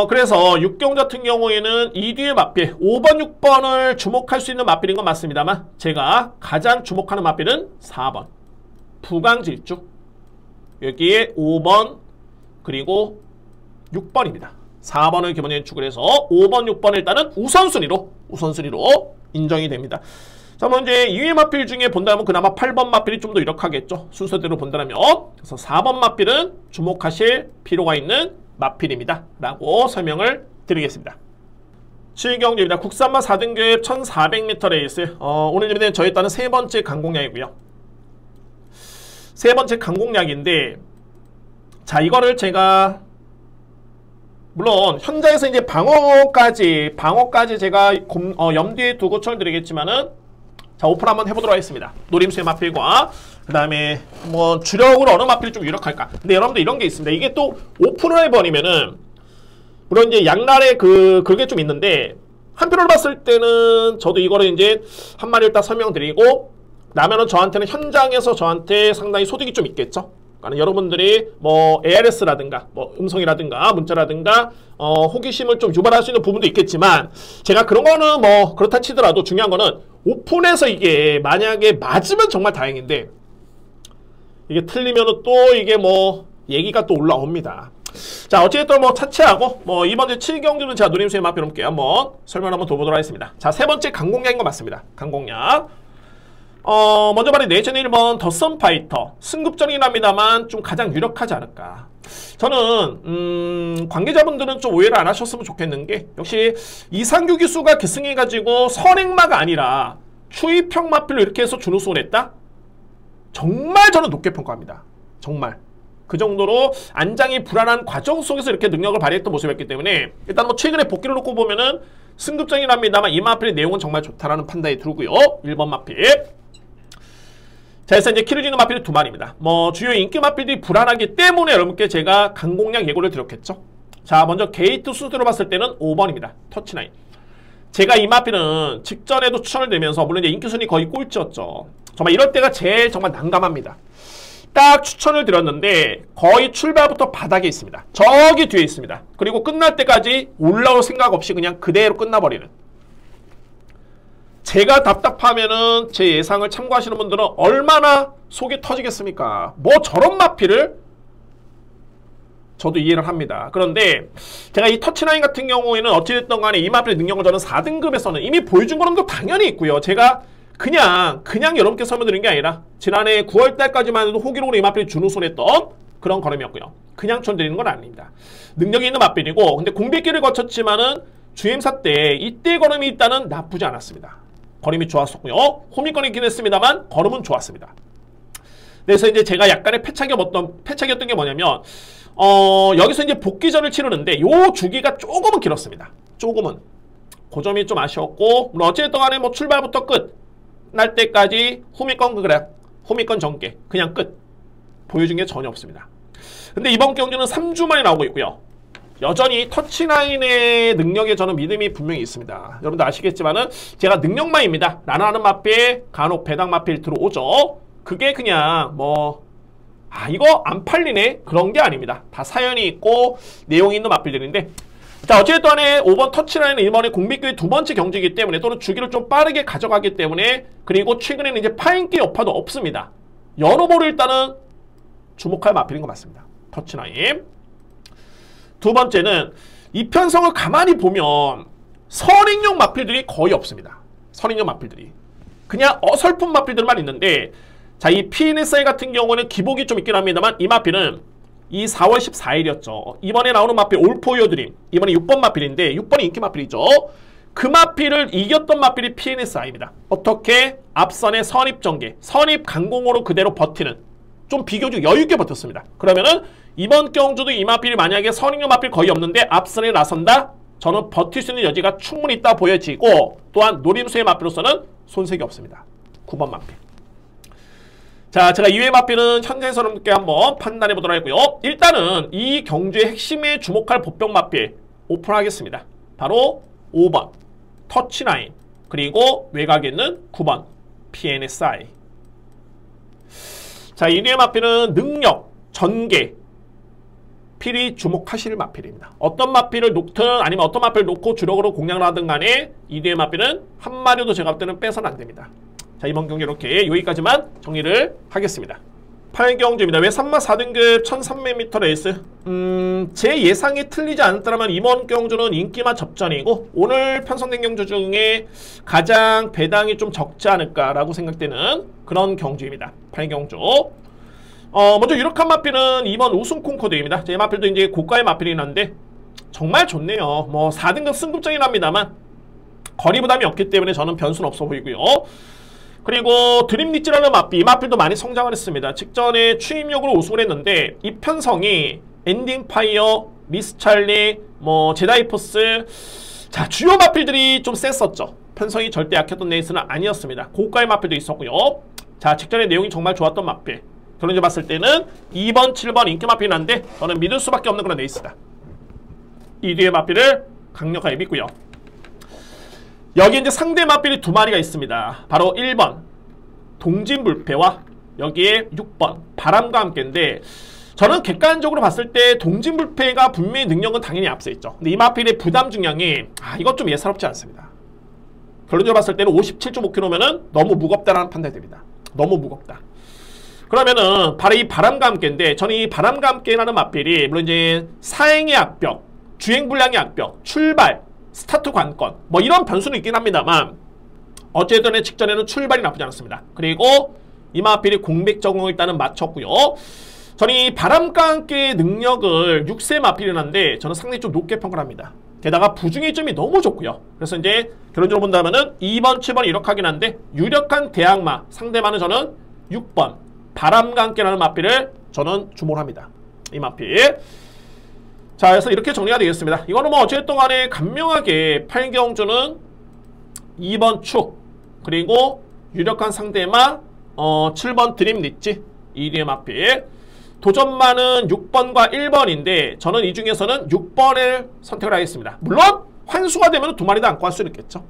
그래서 6경 같은 경우에는 이 뒤에 마필 5번, 6번을 주목할 수 있는 마필인 건 맞습니다만 제가 가장 주목하는 마필은 4번 부강질주, 여기에 5번 그리고 6번입니다. 4번을 기본 예측을 해서 5번, 6번 일단은 우선순위로 인정이 됩니다. 자, 먼저 2위 마필 중에 본다면 그나마 8번 마필이 좀 더 유력하겠죠. 순서대로 본다면. 그래서 4번 마필은 주목하실 필요가 있는 마필입니다. 라고 설명을 드리겠습니다. 7경주입니다. 국산마 4등급 1400m 레이스. 오늘 준비된 저에 따른 세 번째 강공략이고요. 세 번째 강공략인데, 자, 이거를 제가, 물론, 현장에서 이제 방어까지 제가 염두에 두고 설드리겠지만은, 자, 오픈 한번 해보도록 하겠습니다. 노림수의 마필과, 그 다음에, 뭐, 주력으로 어느 마필이 좀 유력할까. 근데 여러분들 이런 게 있습니다. 이게 또 오픈을 해버리면은, 물론 이제 양날에 그게 좀 있는데, 한편으로 봤을 때는 저도 이거를 이제 한 마리를 딱 설명드리고, 나면은 저한테는 현장에서 저한테 상당히 소득이 좀 있겠죠. 그러니까 여러분들이 뭐 ARS라든가 뭐 음성이라든가 문자라든가 호기심을 좀 유발할 수 있는 부분도 있겠지만 제가 그런 거는 뭐 그렇다 치더라도 중요한 거는 오픈해서 이게 만약에 맞으면 정말 다행인데 이게 틀리면은 또 이게 뭐 얘기가 또 올라옵니다. 자, 어쨌든 뭐 차치하고 뭐 이번 주 7경주는 제가 누림수의 마필 함께 한번 설명 한번 더 보도록 하겠습니다. 자, 세 번째 강공략인 거 맞습니다. 강공략. 먼저 말해 내전 1번 더선파이터 승급전이긴 합니다만 좀 가장 유력하지 않을까. 저는 관계자분들은 좀 오해를 안 하셨으면 좋겠는 게 역시 이상규 기수가 계승해가지고 선행마가 아니라 추입형 마필로 이렇게 해서 준우승을 했다? 정말 저는 높게 평가합니다. 정말 그 정도로 안장이 불안한 과정 속에서 이렇게 능력을 발휘했던 모습이었기 때문에 일단 뭐 최근에 복귀를 놓고 보면은 승급전이긴 합니다만 이 마필의 내용은 정말 좋다라는 판단이 들고요. 1번 마필. 자, 그래서 이제 키르지는 마필이 두 마리입니다. 뭐 주요 인기 마필들이 불안하기 때문에 여러분께 제가 강공략 예고를 드렸겠죠. 자, 먼저 게이트 순서로 봤을 때는 5번입니다. 터치나인. 제가 이 마필은 직전에도 추천을 드리면서 물론 이제 인기 순위 거의 꼴찌였죠. 정말 이럴 때가 제일 정말 난감합니다. 딱 추천을 드렸는데 거의 출발부터 바닥에 있습니다. 저기 뒤에 있습니다. 그리고 끝날 때까지 올라올 생각 없이 그냥 그대로 끝나버리는. 제가 답답하면은 제 예상을 참고하시는 분들은 얼마나 속이 터지겠습니까? 뭐 저런 마필을 저도 이해를 합니다. 그런데 제가 이 터치라인 같은 경우에는 어찌됐든 간에 이 마필의 능력을 저는 4등급에서는 이미 보여준 거는 또 당연히 있고요. 제가 그냥 여러분께 설명드린 게 아니라 지난해 9월달까지만 해도 호기록으로 이 마필이 준우승을 했던 그런 걸음이었고요. 그냥 전드리는 건 아닙니다. 능력이 있는 마필이고 근데 공백기를 거쳤지만은 주임사 때 이때 걸음이 있다는 나쁘지 않았습니다. 걸음이 좋았었고요. 호미권이 있긴 했습니다만 걸음은 좋았습니다. 그래서 이제 제가 약간의 패착이었던 게 뭐냐면 여기서 이제 복귀전을 치르는데 요 주기가 조금은 길었습니다. 조금은. 그 점이 좀 아쉬웠고 물론 어쨌든 간에 뭐 출발부터 끝 날 때까지 호미권 전개 그냥 끝 보여준 게 전혀 없습니다. 근데 이번 경기는 3주 만에 나오고 있고요. 여전히 터치라인의 능력에 저는 믿음이 분명히 있습니다. 여러분들 아시겠지만은 제가 능력마입니다. 나나는 마필, 간혹 배당 마필 들어오죠. 그게 그냥 뭐 이거 안 팔리네 그런 게 아닙니다. 다 사연이 있고 내용이 있는 마필들인데 자 어쨌든 간에 5번 터치라인은 이번에 공백기의 두 번째 경기이기 때문에 또는 주기를 좀 빠르게 가져가기 때문에 그리고 최근에는 이제 파인기 여파도 없습니다. 여러모로 일단은 주목할 마필인 것 맞습니다. 터치라인. 두 번째는 이 편성을 가만히 보면 선행용 마필들이 거의 없습니다. 선행용 마필들이. 그냥 어설픈 마필들만 있는데 자, 이 PNSI 같은 경우는 기복이 좀 있긴 합니다만 이 마필은 이 4월 14일이었죠. 이번에 나오는 마필 올포유 드림. 이번에 6번 마필인데 6번이 인기 마필이죠. 그 마필을 이겼던 마필이 PNSI입니다. 어떻게? 앞선의 선입 전개, 선입 강공으로 그대로 버티는 좀 비교적 여유있게 버텼습니다. 그러면은 이번 경주도 이 마필이 만약에 선행용 마필 거의 없는데 앞선에 나선다? 저는 버틸 수 있는 여지가 충분히 있다 보여지고 또한 노림수의 마필로서는 손색이 없습니다. 9번 마필. 자, 제가 2회 마필은 현장에서 여러분께 한번 판단해 보도록 하고요. 일단은 이 경주의 핵심에 주목할 복병 마필 오픈하겠습니다. 바로 5번 터치라인, 그리고 외곽에 있는 9번 PNSI. 자, 1위의 마필은 능력, 전개, 필히 주목하실 마필입니다. 어떤 마필을 놓든 아니면 어떤 마필을 놓고 주력으로 공략을 하든 간에 2위의 마필은 한 마리도 제가 볼 때는 빼서는 안 됩니다. 자, 이번 경기 이렇게 여기까지만 정리를 하겠습니다. 8경주입니다. 왜 3마 4등급 1300m 레이스? 제 예상이 틀리지 않았다면 이번 경주는 인기만 접전이고 오늘 편성된 경주 중에 가장 배당이 좀 적지 않을까라고 생각되는 그런 경주입니다. 8경주. 먼저 유력한 마필은 이번 우승 콩코드입니다. 제 마필도 이제 고가의 마필이긴 한데 정말 좋네요. 뭐 4등급 승급전이긴 합니다만 거리 부담이 없기 때문에 저는 변수는 없어 보이고요. 그리고 드림리치라는 마필, 이 마필도 많이 성장을 했습니다. 직전에 추임력으로 우승을 했는데 이 편성이 엔딩파이어, 미스찰리, 뭐 제다이포스, 자 주요 마필들이 좀 셌었죠. 편성이 절대 약했던 레이스는 아니었습니다. 고가의 마필도 있었고요. 자, 직전에 내용이 정말 좋았던 마필. 결론적으로 봤을 때는 2번, 7번 인기 마필이 난데 저는 믿을 수밖에 없는 그런 레이스다. 이 뒤에 마필을 강력하게 믿고요. 여기 이제 상대 마필이 두 마리가 있습니다. 바로 1번 동진불패와 여기에 6번 바람과 함께인데 저는 객관적으로 봤을 때 동진불패가 분명히 능력은 당연히 앞서 있죠. 근데 이 마필의 부담 중량이 이것 좀 예사롭지 않습니다. 결론적으로 봤을 때는 57.5kg면은 너무 무겁다라는 판단이 됩니다. 너무 무겁다. 그러면은 바로 이 바람과 함께인데 저는 이 바람과 함께라는 마필이 물론 이제 사행의 악벽, 주행불량의 악벽, 출발, 스타트 관건 뭐 이런 변수는 있긴 합니다만 어쨌든 직전에는 출발이 나쁘지 않았습니다. 그리고 이 마필이 공백 적응을 일단은 마쳤고요. 저는 이 바람과 함께의 능력을 6세 마필이란데 저는 상당히 좀 높게 평가를 합니다. 게다가 부중의 점이 너무 좋고요. 그래서 이제 결론적으로 본다면은 2번, 7번이 이렇게 하긴 한데 유력한 대항마 상대만은 저는 6번 바람과 함께라는 마필을 저는 주목을 합니다. 이 마필. 자, 그래서 이렇게 정리가 되겠습니다. 이거는 뭐 어쨌든 간에 간명하게 8경주는 2번 축, 그리고 유력한 상대마 7번 드림리치, 2위의 마필. 도전마는 6번과 1번인데 저는 이 중에서는 6번을 선택을 하겠습니다. 물론 환수가 되면 두 마리 다 안고 할 수는 있겠죠.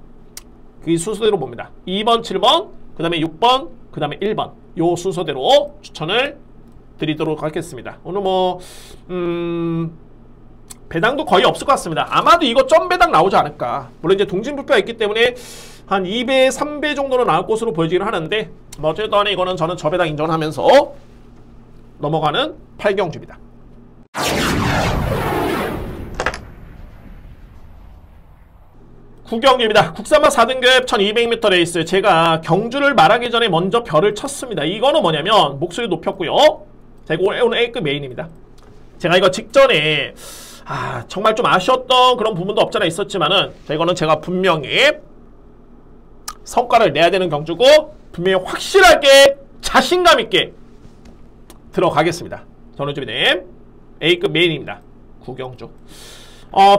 그 순서대로 봅니다. 2번, 7번, 그 다음에 6번, 그 다음에 1번. 요 순서대로 추천을 드리도록 하겠습니다. 오늘 뭐 배당도 거의 없을 것 같습니다. 아마도 이거 점 배당 나오지 않을까. 물론 이제 동진불패가 있기 때문에 한 2배, 3배 정도는 나올 것으로 보여지긴 하는데 뭐 어쨌든 이거는 저는 저배당 인정하면서 넘어가는 8경주입니다. 구경주입니다. 국산마 4등급 1200m 레이스. 제가 경주를 말하기 전에 먼저 별을 쳤습니다. 이거는 뭐냐면 목소리 높였고요. 자, 이거 오늘 A급 메인입니다. 제가 이거 직전에 정말 좀 아쉬웠던 그런 부분도 없잖아 있었지만은 자, 이거는 제가 분명히 성과를 내야 되는 경주고 분명히 확실하게 자신감 있게 들어가겠습니다. 전우주비님 A급 메인입니다. 구경주.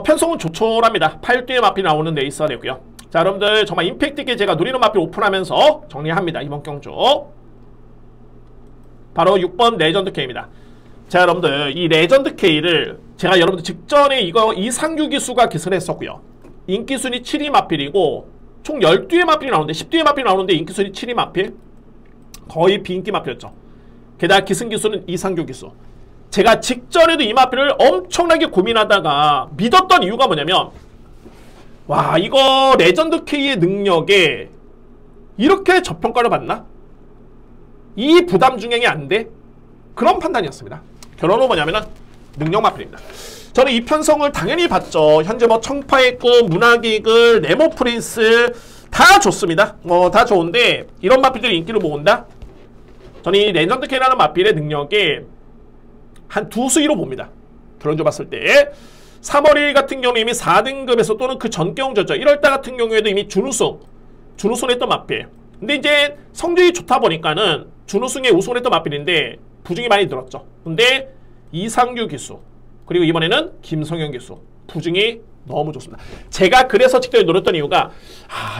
편성은 조촐합니다. 8뒤에 마필 나오는 레이스가 되고요. 자, 여러분들 정말 임팩트 있게 제가 누리는 마필 오픈하면서 정리합니다. 이번 경주. 바로 6번 레전드 K입니다. 자, 여러분들 이 레전드 K를 제가 여러분들 직전에 이거 이상규 기수가 기술을 했었고요. 인기순위 7위 마필이고 총 12의 마필이 나오는데 10뒤의 마필이 나오는데 인기순위 7위 마필. 거의 비인기 마필이었죠. 게다가 기승기수는 이상규 기수. 제가 직전에도 이 마필을 엄청나게 고민하다가 믿었던 이유가 뭐냐면 와, 이거 레전드 K의 능력에 이렇게 저평가를 받나? 이 부담 중행이 안 돼? 그런 판단이었습니다. 결론은 뭐냐면은 능력 마필입니다. 저는 이 편성을 당연히 봤죠. 현재 뭐 청파의 꿈, 문화기글, 네모 프린스 다 좋습니다. 다 좋은데 이런 마필들이 인기를 모은다? 저는 이 레전드 K라는 마필의 능력에 한 두 수위로 봅니다. 결론적으로 봤을 때 3월 1일 같은 경우는 이미 4등급에서 또는 그 전 경주였죠. 1월달 같은 경우에도 이미 준우승을 했던 마필. 근데 이제 성적이 좋다 보니까는 준우승에 우승을 했던 마필인데 부중이 많이 늘었죠. 근데 이상규 기수 그리고 이번에는 김성현 기수 부중이 너무 좋습니다. 제가 그래서 직접 노렸던 이유가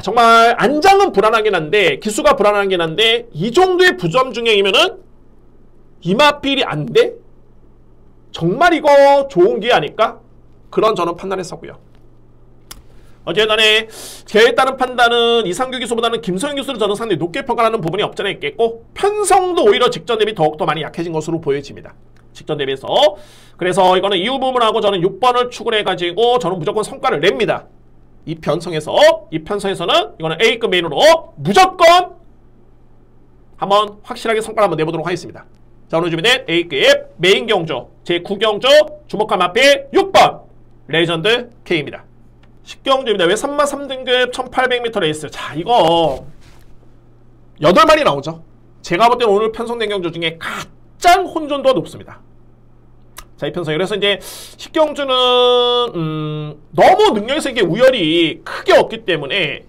정말 안장은 불안하긴 한데 기수가 불안하긴 한데 이 정도의 부점 중행이면은 이마필이 안 돼? 정말 이거 좋은 게 아닐까? 그런 저는 판단했었고요. 어쨌든 제에 따른 판단은 이상규 교수보다는 김성현 교수를 저는 상당히 높게 평가하는 부분이 없잖아 있겠고, 편성도 오히려 직전 대비 더욱더 많이 약해진 것으로 보여집니다. 직전 대비해서. 그래서 이거는 이후 부분하고 저는 6번을 추구를 해가지고 저는 무조건 성과를 냅니다. 이 편성에서는 이거는 A급 메인으로 무조건 한번 확실하게 성과를 한번 내보도록 하겠습니다. 자, 오늘 준비된 A급 메인 경주 제9경주 주목할 마필 6번 레전드 K입니다. 10경주입니다. 왜 3마 3등급 1800m 레이스. 자, 이거 8마리 나오죠. 제가 볼 때는 오늘 편성된 경주 중에 가장 혼전도가 높습니다. 자, 이 편성이. 그래서 이제 10경주는 너무 능력에서 이게 우열이 크게 없기 때문에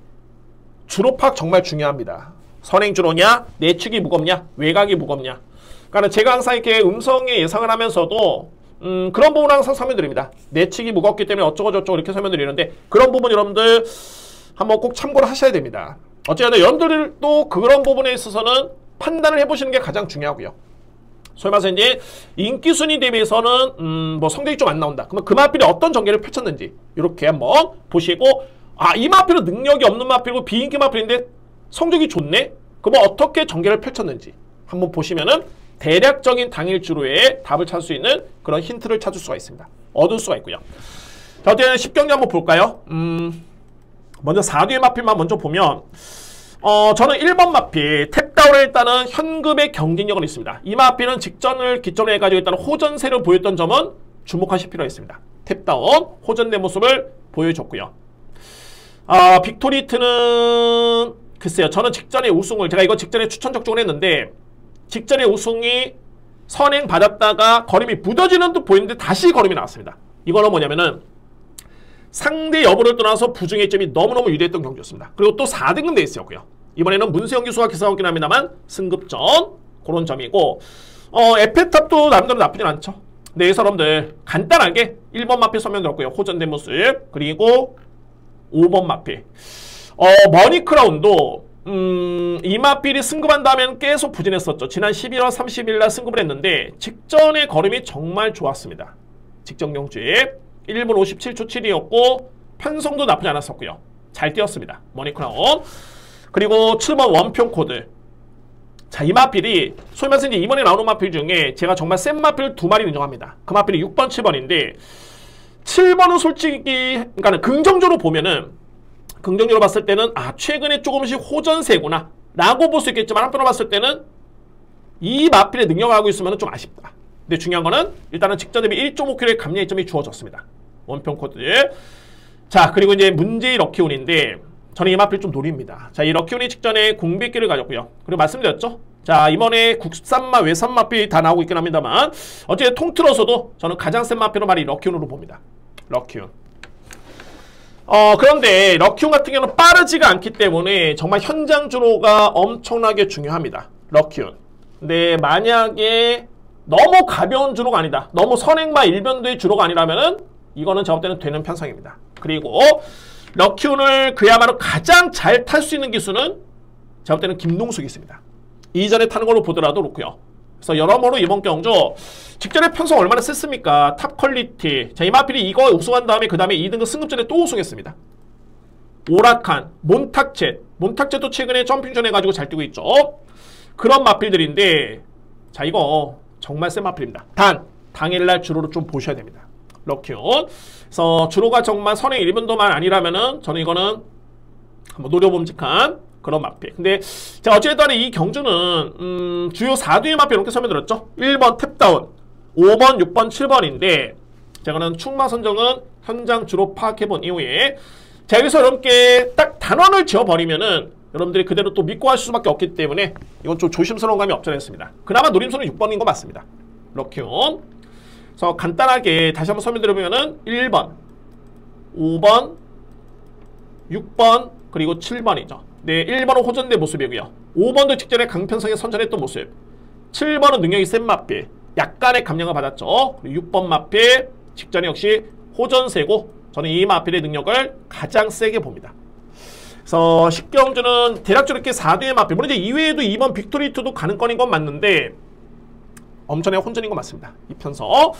주로 파악 정말 중요합니다. 선행 주로냐, 내측이 무겁냐, 외곽이 무겁냐. 그러니까 제가 항상 이렇게 음성에 예상을 하면서도 그런 부분 항상 설명드립니다. 내측이 무겁기 때문에 어쩌고저쩌고 이렇게 설명드리는데, 그런 부분 여러분들 한번 꼭 참고를 하셔야 됩니다. 어쨌든 여러분들도 그런 부분에 있어서는 판단을 해보시는 게 가장 중요하고요. 소위 말해서 이제 인기순위 대비해서는 뭐 성적이 좀 안 나온다. 그러면 그 마필이 어떤 전개를 펼쳤는지 이렇게 한번 보시고, 아, 이 마필은 능력이 없는 마필이고 비인기 마필인데 성적이 좋네? 그러면 어떻게 전개를 펼쳤는지 한번 보시면은 대략적인 당일 주로의 답을 찾을 수 있는 그런 힌트를 찾을 수가 있습니다. 얻을 수가 있고요. 자, 어쨌든 10경기 한번 볼까요? 먼저 4뒤의 마필만 먼저 보면 저는 1번 마필 탭다운에 일단은 현급의 경쟁력은 있습니다. 이 마필은 직전을 기점으로 해가지고 일단 호전세를 보였던 점은 주목하실 필요가 있습니다. 탭다운 호전된 모습을 보여줬고요. 빅토리트는 글쎄요, 저는 직전에 우승을, 제가 이거 직전에 추천 적중을 했는데 직전에 우승이 선행 받았다가 걸음이 무뎌지는 듯 보이는데 다시 걸음이 나왔습니다. 이거는 뭐냐면은 상대 여부를 떠나서 부중의 점이 너무너무 유리했던 경기였습니다. 그리고 또 4등급 레이스였고요. 이번에는 문세영 교수가 기사하긴 합니다만 승급전 그런 점이고, 에페탑도 나름대로 나쁘진 않죠. 네, 여러분들 간단하게 1번 마필 설명드렸고요. 호전된 모습. 그리고 5번 마필 머니크라운도 이 마필이 승급한 다음에는 계속 부진했었죠. 지난 11월 30일 날 승급을 했는데 직전의 걸음이 정말 좋았습니다. 직전 경주에 1분 57초 7이었고 편성도 나쁘지 않았었고요. 잘 뛰었습니다. 머니크라운. 그리고 7번 원평 코드. 자, 이 마필이 소위 말해서 이제 이번에 나오는 마필 중에 제가 정말 센 마필 2마리 인정합니다. 그 마필이 6번, 7번인데 7번은 솔직히 그러니까 긍정적으로 보면은, 긍정적으로 봤을 때는 최근에 조금씩 호전세구나 라고 볼 수 있겠지만, 한편으로 봤을 때는 이 마필의 능력을 하고 있으면 좀 아쉽다. 근데 중요한 거는 일단은 직전 대비 1.5kg의 감량의 점이 주어졌습니다. 원평 코드. 자, 그리고 이제 문제의 럭키운인데 저는 이 마필 좀 노립니다. 자, 이 럭키운이 직전에 공백기를 가졌고요. 그리고 말씀드렸죠. 자, 이번에 국산마, 외산마필이 다 나오고 있긴 합니다만 어쨌든 통틀어서도 저는 가장 센 마필은 바로 이 럭키운으로 봅니다. 럭키운. 그런데 럭키운 같은 경우는 빠르지가 않기 때문에 정말 현장 주로가 엄청나게 중요합니다. 럭키운. 근데 만약에 너무 가벼운 주로가 아니다, 너무 선행마 일변도의 주로가 아니라면은 이거는 제가 볼 때는 되는 편성입니다. 그리고 럭키운을 그야말로 가장 잘 탈 수 있는 기수는 제가 볼 때는 김동숙이 있습니다. 이전에 타는 걸로 보더라도 그렇고요. 그래서 여러모로 이번 경주 직전에 편성 얼마나 셌습니까? 탑 퀄리티. 자, 이 마필이 이거 우승한 다음에 그 다음에 2등급 승급전에 또 우승했습니다. 오라칸, 몬탁쳇도 최근에 점핑전 해가지고 잘 뛰고 있죠. 그런 마필들인데, 자, 이거 정말 센 마필입니다. 당일날 주로를 좀 보셔야 됩니다. 럭키운. 그래서 주로가 정말 선행 1분도만 아니라면은 저는 이거는 한번 노려봄직한 그런 마필. 근데 제가 어쨌든 이 경주는 주요 4뒤의 마필 이렇게 설명드렸죠. 1번 탭다운, 5번, 6번, 7번인데 제가는 충마 선정은 현장 주로 파악해본 이후에 자, 여기서 여러분께 딱 단원을 지어버리면은 여러분들이 그대로 또 믿고 하실 수밖에 없기 때문에 이건 좀 조심스러운 감이 없지 않습니다. 그나마 노림수는 6번인 거 맞습니다. 럭키운. 그래서 간단하게 다시 한번 설명드리면은 1번, 5번, 6번, 그리고 7번이죠. 네, 1번은 호전된 모습이고요. 5번도 직전에 강편성에 선전했던 모습. 7번은 능력이 센 마필. 약간의 감량을 받았죠. 그리고 6번 마필. 직전에 역시 호전세고 저는 이 마필의 능력을 가장 세게 봅니다. 그래서 10경주는 대략적으로 이렇게 4뒤의 마필. 물론 이제 이외에도 2번 빅토리2도 가능권인 건 맞는데 엄청나게 혼전인 거 맞습니다. 이편서.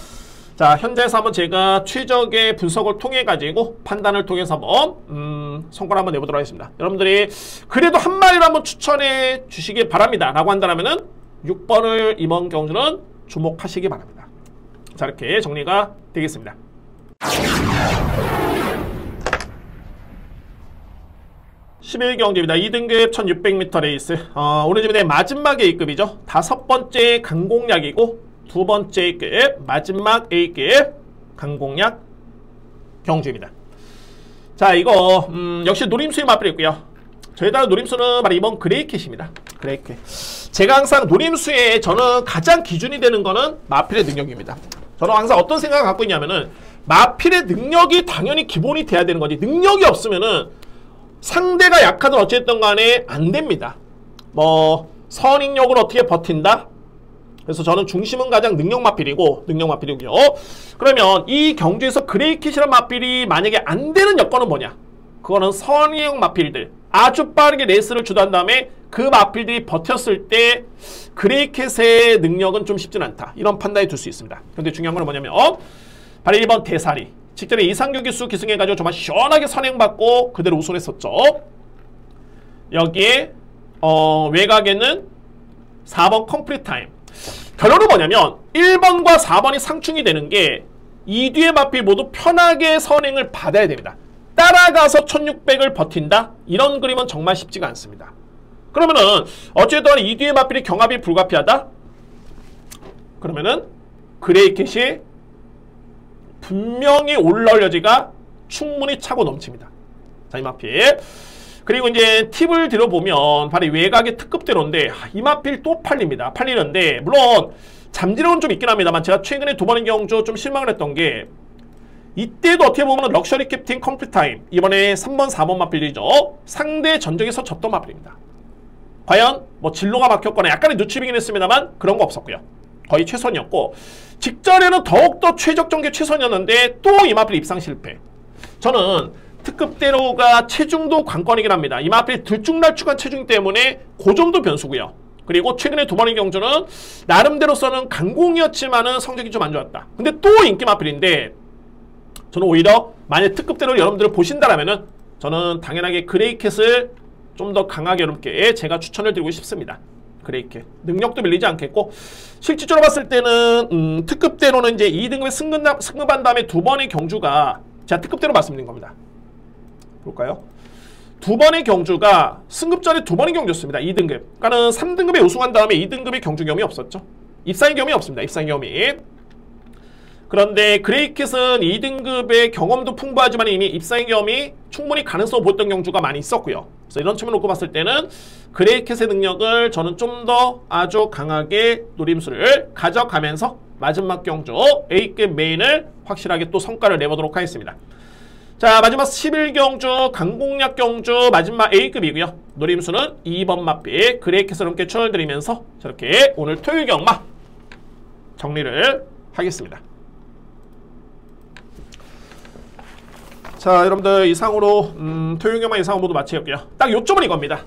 자, 현재에서 한번 제가 최적의 분석을 통해 가지고 판단을 통해서 한번 성과를 한번 내보도록 하겠습니다. 여러분들이 그래도 한 마리를 한번 추천해 주시기 바랍니다 라고 한다면은 6번을 이번 경주는 주목하시기 바랍니다. 자, 이렇게 정리가 되겠습니다. 11경주입니다. 2등급 1600m 레이스. 오늘 좀 마지막 A급이죠. 5번째 강공략이고 2번째 A급, 마지막 A급 강공략 경주입니다. 자, 이거 역시 노림수에 맞불였고요. 저에 따라 노림수는 바로 이번 그레이캣입니다. 그레이캣. 제가 항상 노림수에 저는 가장 기준이 되는 거는 마필의 능력입니다. 저는 항상 어떤 생각을 갖고 있냐면은 마필의 능력이 당연히 기본이 돼야 되는 거지, 능력이 없으면은 상대가 약하든 어쨌든 간에 안 됩니다. 뭐 선익력을 어떻게 버틴다? 그래서 저는 중심은 가장 능력 마필이고요. 그러면 이 경주에서 그레이캣이란 마필이 만약에 안 되는 여건은 뭐냐? 그거는 선익력 마필들, 아주 빠르게 레이스를 주도한 다음에 그 마필들이 버텼을 때 그레이캣의 능력은 좀 쉽진 않다, 이런 판단이 둘 수 있습니다. 근데 중요한 건 뭐냐면 바로 1번 대사리, 직전에 이상규 기수 기승해가지고 정말 시원하게 선행받고 그대로 우승했었죠. 여기에 외곽에는 4번 컴플리트 타임. 결론은 뭐냐면 1번과 4번이 상충이 되는 게 이 뒤의 마필 모두 편하게 선행을 받아야 됩니다. 따라가서 1600을 버틴다? 이런 그림은 정말 쉽지가 않습니다. 그러면은 어쨌든 이 뒤의 마필이 경합이 불가피하다? 그러면은 그레이캣이 분명히 올라올 여지가 충분히 차고 넘칩니다. 자, 이 마필. 그리고 이제 팁을 들어보면 바로 외곽의 특급대로인데 이 마필 또 팔리는데 물론 잠재력은 좀 있긴 합니다만 제가 최근에 2번의 경주 좀 실망을 했던 게 이때도 어떻게 보면 럭셔리 캡틴 컴플리트 타임, 이번에 3번 4번 마필이죠. 상대 전적에서 졌던 마필입니다. 과연 뭐 진로가 막혔거나 약간의 누추이긴 했습니다만 그런 거 없었고요. 거의 최선이었고 직전에는 더욱더 최적 전개 최선이었는데 또 이 마필 입상 실패. 저는 특급대로가 체중도 관건이긴 합니다. 이 마필이 들쭉날쭉한 체중 때문에 그 정도 변수고요. 그리고 최근에 2번의 경주는 나름대로서는 강공이었지만은 성적이 좀 안 좋았다. 근데 또 인기 마필인데 저는 오히려 만약 특급대로를 여러분들 보신다라면은 저는 당연하게 그레이캣을 좀 더 강하게 여러분께 제가 추천을 드리고 싶습니다. 그레이캣. 능력도 밀리지 않겠고 실질적으로 봤을 때는 특급대로는 이제 2등급에 승급한 다음에 2번의 경주가 제가 특급대로 말씀드린 겁니다. 볼까요? 2번의 경주가 승급 전에 2번의 경주였습니다. 2등급. 그러니까는 3등급에 우승한 다음에 2등급의 경주 경험이 없었죠. 입상의 경험이 없습니다. 입상의 경험이. 그런데 그레이캣은 2등급의 경험도 풍부하지만 이미 입상의 경험이 충분히 가능성을 보였던 경주가 많이 있었고요. 그래서 이런 측면을 놓고 봤을 때는 그레이캣의 능력을 저는 좀 더 아주 강하게 노림수를 가져가면서 마지막 경주 A급 메인을 확실하게 또 성과를 내보도록 하겠습니다. 자, 마지막 11경주 강공략 경주 마지막 A급이고요. 노림수는 2번 마필 그레이캣을 함께 추천드리면서 저렇게 오늘 토요일 경마 정리를 하겠습니다. 자, 여러분들 이상으로 토요일 경마 이상은 모두 마치겠고요. 딱 요점은 이겁니다.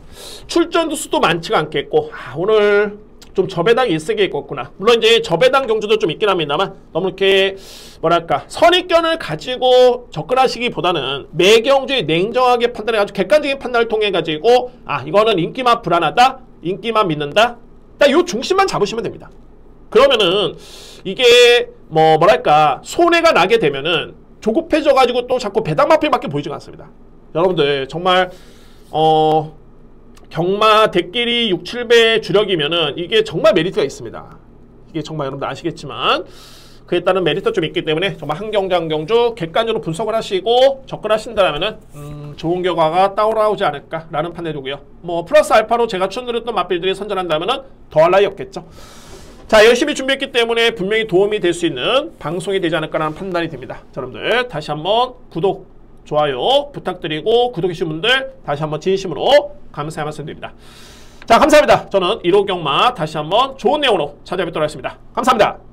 출전도 수도 많지가 않겠고 오늘 좀 저배당이 일세게 있겠구나. 물론 이제 저배당 경주도 좀 있긴 합니다만 너무 이렇게 뭐랄까 선입견을 가지고 접근하시기보다는 매 경주에 냉정하게 판단해가지고 객관적인 판단을 통해 가지고 이거는 인기만 불안하다, 인기만 믿는다, 딱 요 중심만 잡으시면 됩니다. 그러면은 이게 뭐랄까 손해가 나게 되면은 조급해져가지고 또 자꾸 배당마필밖에 보이지가 않습니다. 여러분들 정말 경마 대끼리 6, 7배 주력이면은 이게 정말 메리트가 있습니다. 이게 정말 여러분들 아시겠지만 그에 따른 메리트가 좀 있기 때문에 정말 한 경주 한 경주 객관적으로 분석을 하시고 접근하신다면은 좋은 결과가 따라오지 않을까라는 판단이고요. 뭐 플러스 알파로 제가 추천드렸던 마필들이 선전한다면은 더할 나위 없겠죠. 자, 열심히 준비했기 때문에 분명히 도움이 될 수 있는 방송이 되지 않을까라는 판단이 듭니다. 자, 여러분들 다시 한번 구독, 좋아요 부탁드리고 구독해주신 분들 다시 한번 진심으로 감사의 말씀드립니다. 자, 감사합니다. 저는 1호 경마 다시 한번 좋은 내용으로 찾아뵙도록 하겠습니다. 감사합니다.